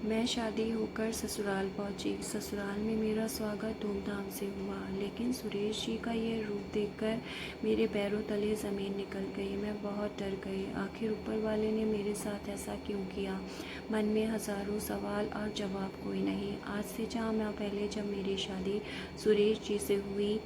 मैं शादी होकर ससुराल पहुंची। ससुराल में मेरा स्वागत धूमधाम से हुआ, लेकिन सुरेश जी का ये रूप देखकर मेरे पैरों तले ज़मीन निकल गई। मैं बहुत डर गई। आखिर ऊपर वाले ने मेरे साथ ऐसा क्यों किया? मन में हज़ारों सवाल और जवाब कोई नहीं। आज से 4 माह पहले जब मेरी शादी सुरेश जी से हुई,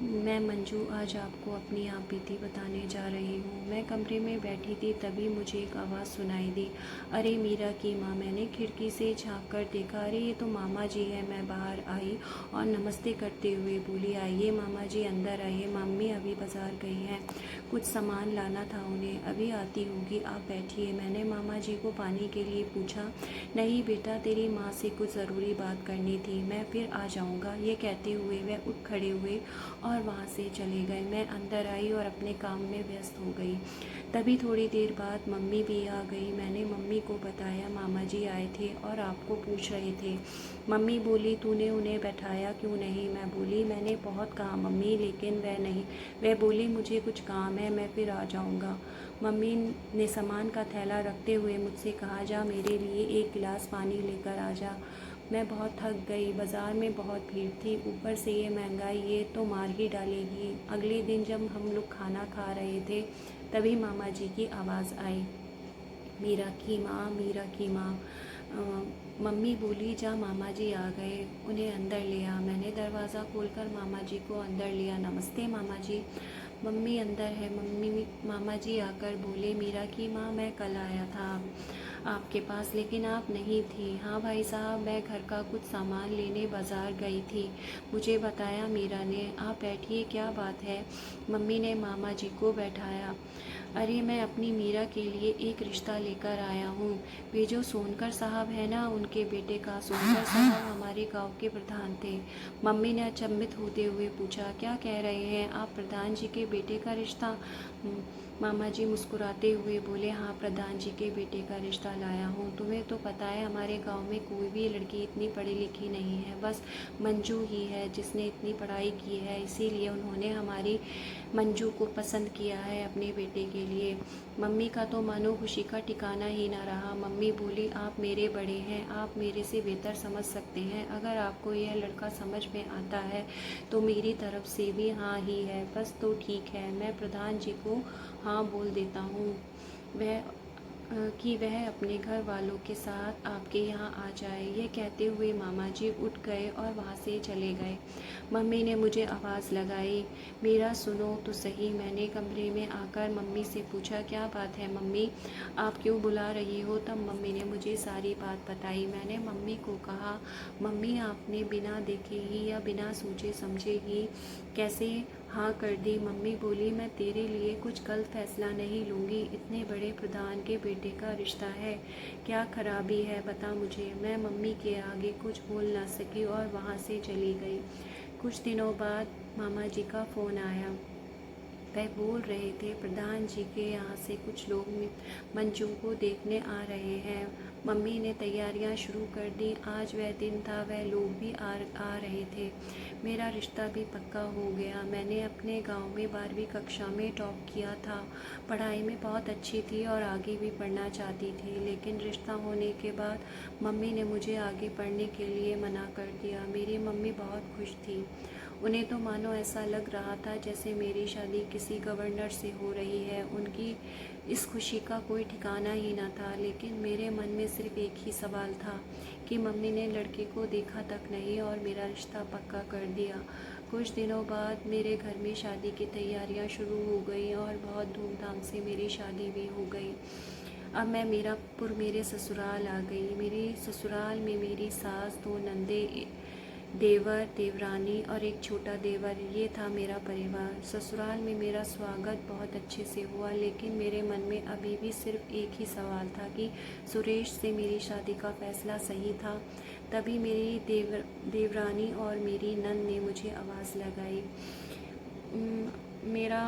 मैं मंजू आज आपको अपनी आप बीती बताने जा रही हूँ। मैं कमरे में बैठी थी, तभी मुझे एक आवाज़ सुनाई दी। अरे मीरा की माँ! मैंने खिड़की से झाँक कर देखा। अरे ये तो मामा जी है। मैं बाहर आई और नमस्ते करते हुए बोली, आइए मामा जी, अंदर आइए। मम्मी अभी बाज़ार गई हैं, कुछ सामान लाना था उन्हें, अभी आती होगी, आप बैठिए। मैंने मामा जी को पानी के लिए पूछा। नहीं बेटा, तेरी माँ से कुछ ज़रूरी बात करनी थी, मैं फिर आ जाऊँगा। ये कहते हुए वह उठ खड़े हुए और वहाँ से चले गए। मैं अंदर आई और अपने काम में व्यस्त हो गई। तभी थोड़ी देर बाद मम्मी भी आ गई। मैंने मम्मी को बताया, मामा जी आए थे और आपको पूछ रहे थे। मम्मी बोली, तूने उन्हें बैठाया क्यों नहीं? मैं बोली, मैंने बहुत कहा मम्मी, लेकिन वह नहीं। वह बोली, मुझे कुछ काम है, मैं फिर आ जाऊँगा। मम्मी ने सामान का थैला रखते हुए मुझसे कहा, जा मेरे लिए एक गिलास पानी लेकर आ जा। मैं बहुत थक गई। बाज़ार में बहुत भीड़ थी, ऊपर से ये महंगाई, ये तो मार ही डालेगी। अगले दिन जब हम लोग खाना खा रहे थे, तभी मामा जी की आवाज़ आई, मीरा की माँ, मीरा की माँ। मम्मी बोली, जा मामा जी आ गए, उन्हें अंदर ले आ। मैंने दरवाज़ा खोलकर मामा जी को अंदर लिया। नमस्ते मामा जी। मम्मी अंदर है। मामा जी आकर बोले, मीरा की माँ, मैं कल आया था आपके पास, लेकिन आप नहीं थी। हाँ भाई साहब, मैं घर का कुछ सामान लेने बाज़ार गई थी, मुझे बताया मीरा ने। आप बैठिए, क्या बात है? मम्मी ने मामा जी को बैठाया। अरे मैं अपनी मीरा के लिए एक रिश्ता लेकर आया हूँ। वे जो सोनकर साहब है ना, उनके बेटे का। सोनकर साहब हमारे गांव के प्रधान थे। मम्मी ने अचंभित होते हुए पूछा, क्या कह रहे हैं आप? प्रधान जी के बेटे का रिश्ता? मामा जी मुस्कुराते हुए बोले, हाँ, प्रधान जी के बेटे का रिश्ता लाया हूँ। तुम्हें तो पता है, हमारे गांव में कोई भी लड़की इतनी पढ़ी लिखी नहीं है, बस मंजू ही है जिसने इतनी पढ़ाई की है, इसीलिए उन्होंने हमारी मंजू को पसंद किया है अपने बेटे के लिए। मम्मी का तो मानो खुशी का ठिकाना ही ना रहा। मम्मी बोली, आप मेरे बड़े हैं, आप मेरे से बेहतर समझ सकते हैं। अगर आपको यह लड़का समझ में आता है तो मेरी तरफ से भी हाँ ही है। बस तो ठीक है, मैं प्रधान जी को हाँ बोल देता हूँ वह कि वह अपने घर वालों के साथ आपके यहाँ आ जाए। ये कहते हुए मामा जी उठ गए और वहाँ से चले गए। मम्मी ने मुझे आवाज़ लगाई, मेरा सुनो तो सही। मैंने कमरे में आकर मम्मी से पूछा, क्या बात है मम्मी, आप क्यों बुला रही हो? तब मम्मी ने मुझे सारी बात बताई। मैंने मम्मी को कहा, मम्मी आपने बिना देखे ही या बिना सोचे समझे ही कैसे हाँ कर दी? मम्मी बोली, मैं तेरे लिए कुछ गलत फैसला नहीं लूँगी। इतने बड़े प्रधान के बेटे का रिश्ता है, क्या खराबी है बता मुझे। मैं मम्मी के आगे कुछ बोल ना सकी और वहाँ से चली गई। कुछ दिनों बाद मामा जी का फ़ोन आया। वह बोल रहे थे, प्रधान जी के यहाँ से कुछ लोग मंजू को देखने आ रहे हैं। मम्मी ने तैयारियां शुरू कर दी। आज वह दिन था, वह लोग भी आ रहे थे। मेरा रिश्ता भी पक्का हो गया। मैंने अपने गांव में 12वीं कक्षा में टॉप किया था। पढ़ाई में बहुत अच्छी थी और आगे भी पढ़ना चाहती थी, लेकिन रिश्ता होने के बाद मम्मी ने मुझे आगे पढ़ने के लिए मना कर दिया। मेरी मम्मी बहुत खुश थी। उन्हें तो मानो ऐसा लग रहा था जैसे मेरी शादी किसी गवर्नर से हो रही है। उनकी इस खुशी का कोई ठिकाना ही न था, लेकिन मेरे मन में सिर्फ एक ही सवाल था कि मम्मी ने लड़के को देखा तक नहीं और मेरा रिश्ता पक्का कर दिया। कुछ दिनों बाद मेरे घर में शादी की तैयारियां शुरू हो गई और बहुत धूमधाम से मेरी शादी भी हो गई। अब मैं मीरापुर मेरे ससुराल आ गई। मेरे ससुराल में मेरी सास, 2 नंदे, देवर, देवरानी और एक छोटा देवर, ये था मेरा परिवार। ससुराल में मेरा स्वागत बहुत अच्छे से हुआ, लेकिन मेरे मन में अभी भी सिर्फ एक ही सवाल था कि सुरेश से मेरी शादी का फैसला सही था। तभी मेरी देवरानी और मेरी नंद ने मुझे आवाज़ लगाई, मेरा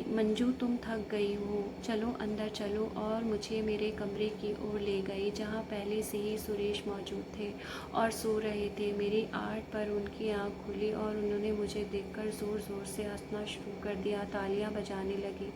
मंजू, तुम थक गई हो, चलो अंदर चलो। और मुझे मेरे कमरे की ओर ले गई, जहाँ पहले से ही सुरेश मौजूद थे और सो रहे थे। मेरी आहट पर उनकी आंख खुली और उन्होंने मुझे देखकर ज़ोर ज़ोर से हंसना शुरू कर दिया, तालियां बजाने लगी।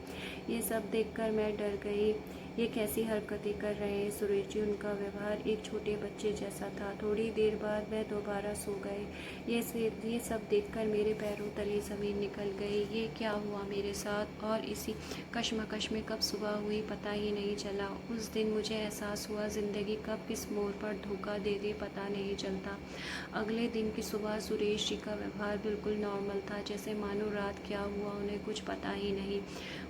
ये सब देखकर मैं डर गई ये कैसी हरकतें कर रहे हैं सुरेश जी। उनका व्यवहार एक छोटे बच्चे जैसा था। थोड़ी देर बाद वह दोबारा सो गए। ये सब देखकर मेरे पैरों तले ज़मीन निकल गई। ये क्या हुआ मेरे साथ, और इसी कश्मकश में कब सुबह हुई पता ही नहीं चला। उस दिन मुझे एहसास हुआ ज़िंदगी कब किस मोड़ पर धोखा दे दे पता नहीं चलता। अगले दिन की सुबह सुरेश जी का व्यवहार बिल्कुल नॉर्मल था, जैसे मानो रात क्या हुआ उन्हें कुछ पता ही नहीं।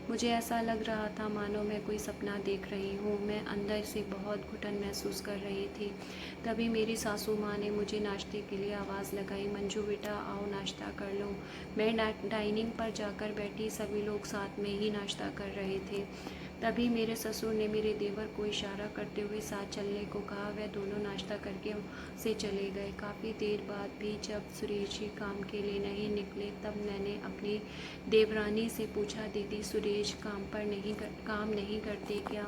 मुझे ऐसा लग रहा था मानो मैं कोई सपना देख रही हूँ। मैं अंदर से बहुत घुटन महसूस कर रही थी। तभी मेरी सासू माँ ने मुझे नाश्ते के लिए आवाज़ लगाई, मंजू बेटा आओ नाश्ता कर लो। मैं डाइनिंग पर जाकर बैठी, सभी लोग साथ में ही नाश्ता कर रहे थे। तभी मेरे ससुर ने मेरे देवर को इशारा करते हुए साथ चलने को कहा। वह दोनों नाश्ता करके से चले गए। काफ़ी देर बाद भी जब सुरेश जी काम के लिए नहीं निकले, तब मैंने अपनी देवरानी से पूछा, दीदी सुरेश काम नहीं करते क्या?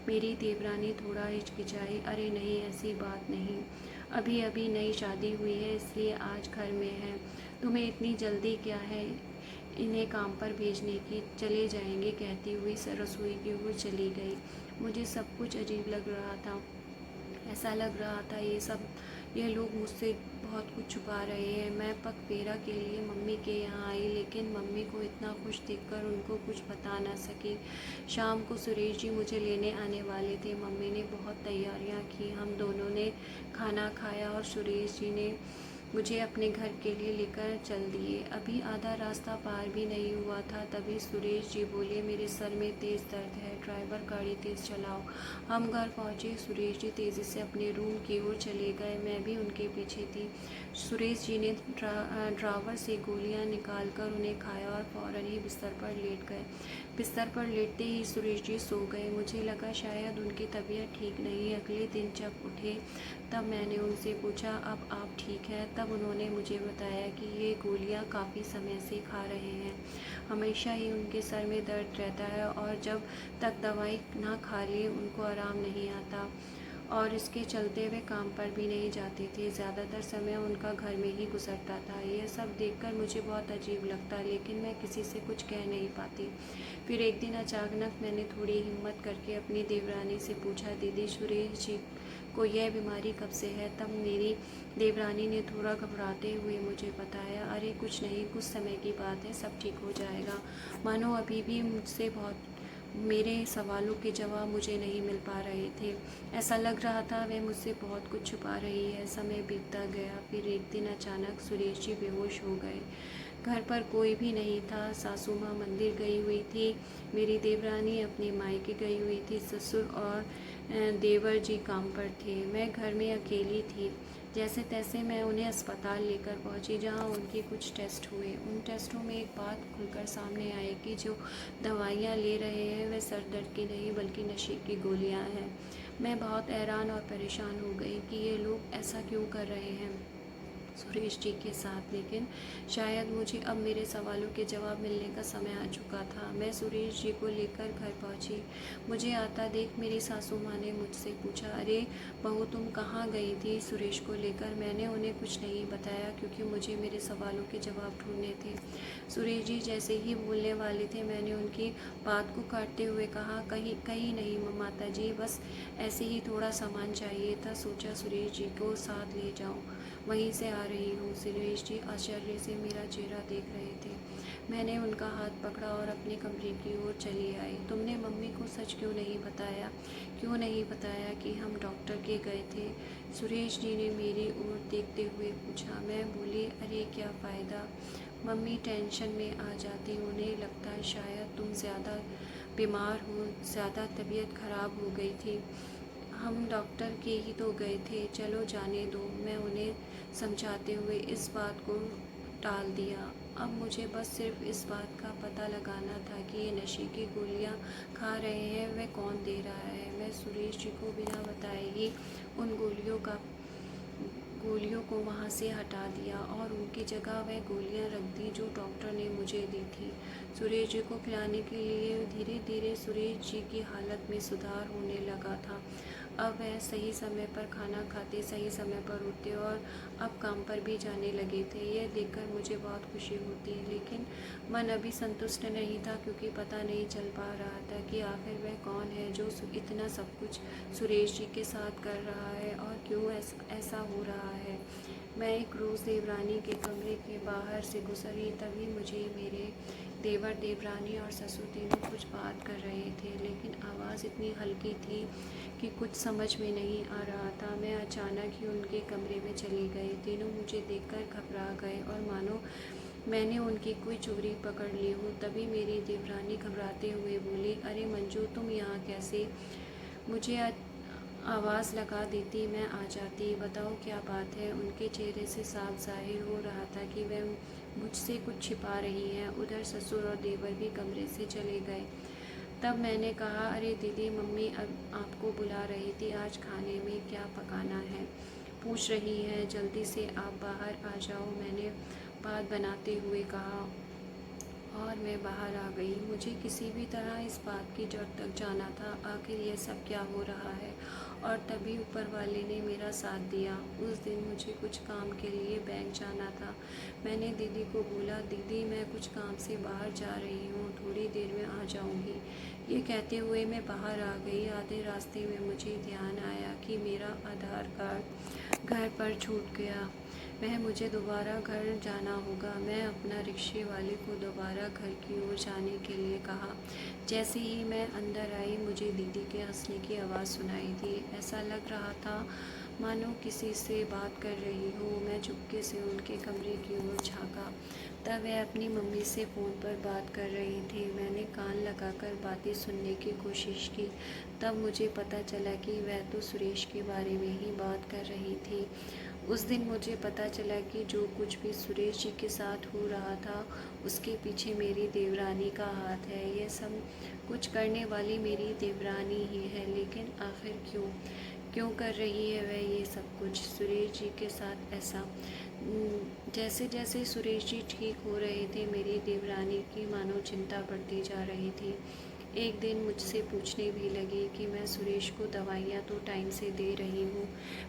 मेरी देवरानी थोड़ा हिचकिचाई, अरे नहीं ऐसी बात नहीं, अभी अभी नई शादी हुई है इसलिए आज घर में है। तुम्हें इतनी जल्दी क्या है इन्हें काम पर भेजने की? चले जाएंगे कहती हुई रसोई की ओर चली गई। मुझे सब कुछ अजीब लग रहा था। ऐसा लग रहा था ये लोग मुझसे बहुत कुछ छुपा रहे हैं। मैं पगफेरा के लिए मम्मी के यहाँ आई, लेकिन मम्मी को इतना खुश देखकर उनको कुछ बता ना सकी। शाम को सुरेश जी मुझे लेने आने वाले थे। मम्मी ने बहुत तैयारियां की। हम दोनों ने खाना खाया और सुरेश जी ने मुझे अपने घर के लिए लेकर चल दिए। अभी आधा रास्ता पार भी नहीं हुआ था, तभी सुरेश जी बोले, मेरे सर में तेज़ दर्द है, ड्राइवर गाड़ी तेज़ चलाओ। हम घर पहुँचे। सुरेश जी तेज़ी से अपने रूम की ओर चले गए। मैं भी उनके पीछे थी। सुरेश जी ने ड्रावर से गोलियां निकालकर उन्हें खाया और फ़ौरन ही बिस्तर पर लेट गए। बिस्तर पर लेटते ही सुरेश जी सो गए। मुझे लगा शायद उनकी तबीयत ठीक नहीं है। अगले दिन जब उठे तब मैंने उनसे पूछा, अब आप ठीक हैं? तब उन्होंने मुझे बताया कि ये गोलियां काफ़ी समय से खा रहे हैं। हमेशा ही उनके सर में दर्द रहता है और जब तक दवाई ना खा ले उनको आराम नहीं आता, और इसके चलते वे काम पर भी नहीं जाते थे। ज़्यादातर समय उनका घर में ही गुजरता था। यह सब देखकर मुझे बहुत अजीब लगता, लेकिन मैं किसी से कुछ कह नहीं पाती। फिर एक दिन अचानक मैंने थोड़ी हिम्मत करके अपनी देवरानी से पूछा, दीदी सुरेश जी को यह बीमारी कब से है? तब मेरी देवरानी ने थोड़ा घबराते हुए मुझे बताया, अरे कुछ नहीं, कुछ समय की बात है, सब ठीक हो जाएगा। मानो अभी भी मुझसे बहुत मेरे सवालों के जवाब मुझे नहीं मिल पा रहे थे। ऐसा लग रहा था वह मुझसे बहुत कुछ छुपा रही है। समय बीतता गया। फिर एक दिन अचानक सुरेश जी बेहोश हो गए। घर पर कोई भी नहीं था। सासू माँ मंदिर गई हुई थी, मेरी देवरानी अपने मायके गई हुई थी, ससुर और देवर जी काम पर थे। मैं घर में अकेली थी। जैसे तैसे मैं उन्हें अस्पताल लेकर पहुंची, जहां उनके कुछ टेस्ट हुए। उन टेस्टों में एक बात खुलकर सामने आई कि जो दवाइयाँ ले रहे हैं वह सर दर्द की नहीं बल्कि नशे की गोलियां हैं। मैं बहुत हैरान और परेशान हो गई कि ये लोग ऐसा क्यों कर रहे हैं सुरेश जी के साथ। लेकिन शायद मुझे अब मेरे सवालों के जवाब मिलने का समय आ चुका था। मैं सुरेश जी को लेकर घर पहुंची। मुझे आता देख मेरी सासू माँ ने मुझसे पूछा, अरे बहू तुम कहाँ गई थी सुरेश को लेकर? मैंने उन्हें कुछ नहीं बताया क्योंकि मुझे मेरे सवालों के जवाब ढूंढने थे। सुरेश जी जैसे ही बोलने वाले थे, मैंने उनकी बात को काटते हुए कहा, कहीं कहीं नहीं माता जी, बस ऐसे ही थोड़ा सामान चाहिए था, सोचा सुरेश जी को साथ ले जाऊं, वहीं से आ रही हूँ। सुरेश जी आश्चर्य से मेरा चेहरा देख रहे थे। मैंने उनका हाथ पकड़ा और अपने कमरे की ओर चली आई। तुमने मम्मी को सच क्यों नहीं बताया? क्यों नहीं बताया कि हम डॉक्टर के गए थे? सुरेश जी ने मेरी ओर देखते हुए पूछा। मैं बोली, अरे क्या फ़ायदा, मम्मी टेंशन में आ जाती, उन्हें लगता है शायद तुम ज़्यादा बीमार हो, ज़्यादा तबीयत ख़राब हो गई थी। हम डॉक्टर के ही तो गए थे, चलो जाने दो। मैं उन्हें समझाते हुए इस बात को टाल दिया। अब मुझे बस सिर्फ इस बात का पता लगाना था कि ये नशे की गोलियां खा रहे हैं वह कौन दे रहा है। मैं सुरेश जी को बिना बताए ही उन गोलियों को वहाँ से हटा दिया और उनकी जगह वह गोलियाँ रख दी जो डॉक्टर ने मुझे दी थी। सुरेश जी को खिलाने के लिए धीरे धीरे सुरेश जी की हालत में सुधार होने लगा था। अब वह सही समय पर खाना खाते, सही समय पर उठते और अब काम पर भी जाने लगे थे। यह देखकर मुझे बहुत खुशी होती, लेकिन मन अभी संतुष्ट नहीं था, क्योंकि पता नहीं चल पा रहा था कि आखिर वह कौन है जो इतना सब कुछ सुरेश जी के साथ कर रहा है और क्यों ऐसा हो रहा है। मैं एक रोज़ देवरानी के कमरे के बाहर से गुजरी, तभी मुझे मेरे देवर देवरानी और ससुर तीनों कुछ बात कर रहे थे, लेकिन आवाज़ इतनी हल्की थी कि कुछ समझ में नहीं आ रहा था। मैं अचानक ही उनके कमरे में चली गई। तीनों मुझे देखकर घबरा गए और मानो मैंने उनकी कोई चोरी पकड़ ली हो। तभी मेरी देवरानी घबराते हुए बोली, अरे मंजू, तुम यहाँ कैसे? मुझे आवाज़ लगा देती, मैं आ जाती। बताओ क्या बात है? उनके चेहरे से साफ जाहिर हो रहा था कि वह मुझसे कुछ छिपा रही हैं। उधर ससुर और देवर भी कमरे से चले गए। तब मैंने कहा, अरे दीदी, मम्मी अब आपको बुला रही थी, आज खाने में क्या पकाना है पूछ रही हैं, जल्दी से आप बाहर आ जाओ, मैंने बात बनाते हुए कहा। और मैं बाहर आ गई। मुझे किसी भी तरह इस बात की जड़ तक जाना था, आखिर यह सब क्या हो रहा है। और तभी ऊपर वाले ने मेरा साथ दिया। उस दिन मुझे कुछ काम के लिए बैंक जाना था। मैंने दीदी को बोला, दीदी मैं कुछ काम से बाहर जा रही हूँ, थोड़ी देर में आ जाऊँगी। ये कहते हुए मैं बाहर आ गई। आधे रास्ते में मुझे ध्यान आया कि मेरा आधार कार्ड घर पर छूट गया। वह मुझे दोबारा घर जाना होगा। मैं अपना रिक्शे वाले को दोबारा घर की ओर जाने के लिए कहा। जैसे ही मैं अंदर आई, मुझे दीदी के हंसने की आवाज़ सुनाई दी। ऐसा लग रहा था मानो किसी से बात कर रही हूँ। मैं चुपके से उनके कमरे की ओर झाँका। तब वह अपनी मम्मी से फ़ोन पर बात कर रही थी। मैंने कान लगाकर बातें सुनने की कोशिश की। तब मुझे पता चला कि वह तो सुरेश के बारे में ही बात कर रही थी। उस दिन मुझे पता चला कि जो कुछ भी सुरेश जी के साथ हो रहा था, उसके पीछे मेरी देवरानी का हाथ है। यह सब कुछ करने वाली मेरी देवरानी ही है, लेकिन आखिर क्यों क्यों कर रही है वह ये सब कुछ सुरेश जी के साथ ऐसा? जैसे जैसे सुरेश जी ठीक हो रहे थे, मेरी देवरानी की मानो चिंता बढ़ती जा रही थी। एक दिन मुझसे पूछने भी लगी कि मैं सुरेश को दवाइयाँ तो टाइम से दे रही हूँ।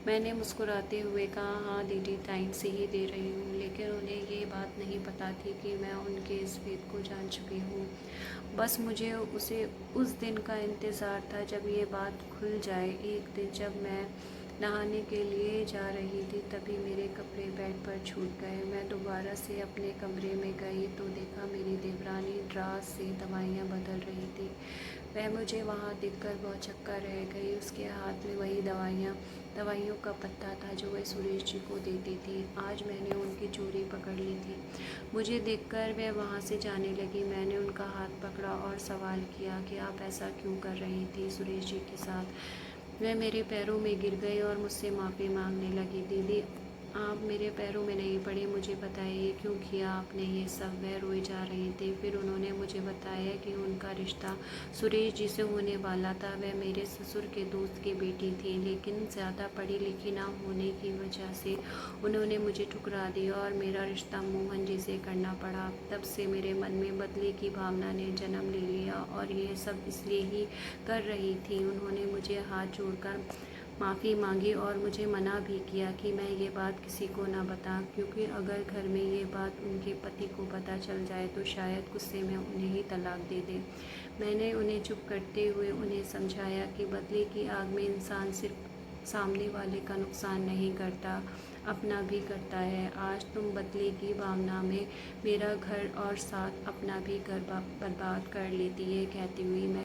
मैंने मुस्कुराते हुए कहा, हाँ दीदी, टाइम से ही दे रही हूँ, लेकिन उन्हें ये बात नहीं पता थी कि मैं उनके इस भेद को जान चुकी हूँ। बस मुझे उस दिन का इंतज़ार था जब ये बात खुल जाए। एक दिन जब मैं नहाने के लिए जा रही थी, तभी मेरे कपड़े बेड पर छूट गए। मैं दोबारा से अपने कमरे में गई तो देखा मेरी देवरानी ड्रास से दवाइयाँ बदल रही थी। वह मुझे वहाँ देखकर बहुत चक्का रह गई। उसके हाथ में वही दवाइयों का पत्ता था जो वह सुरेश जी को देती थी। आज मैंने उनकी चोरी पकड़ ली थी। मुझे देखकर वह वहाँ से जाने लगी। मैंने उनका हाथ पकड़ा और सवाल किया कि आप ऐसा क्यों कर रही थी सुरेश जी के साथ। वह मेरे पैरों में गिर गई और मुझसे माफ़ी मांगने लगी। दीदी, आप मेरे पैरों में नहीं पड़े, मुझे बताइए क्यों किया आपने ये सब? वह रोए जा रही थी। फिर उन्होंने मुझे बताया कि उनका रिश्ता सुरेश जी से होने वाला था। वह मेरे ससुर के दोस्त की बेटी थी, लेकिन ज़्यादा पढ़ी लिखी ना होने की वजह से उन्होंने मुझे ठुकरा दिया और मेरा रिश्ता मोहन जी से करना पड़ा। तब से मेरे मन में बदले की भावना ने जन्म ले लिया और ये सब इसलिए ही कर रही थी। उन्होंने मुझे हाथ जोड़कर माफ़ी मांगी और मुझे मना भी किया कि मैं ये बात किसी को ना बताऊं, क्योंकि अगर घर में ये बात उनके पति को पता चल जाए तो शायद गुस्से में उन्हें ही तलाक दे दें। मैंने उन्हें चुप करते हुए उन्हें समझाया कि बदले की आग में इंसान सिर्फ सामने वाले का नुकसान नहीं करता, अपना भी करता है। आज तुम बदले की भावना में मेरा घर और साथ अपना भी घर बर्बाद कर लेती है। कहती हुई मैं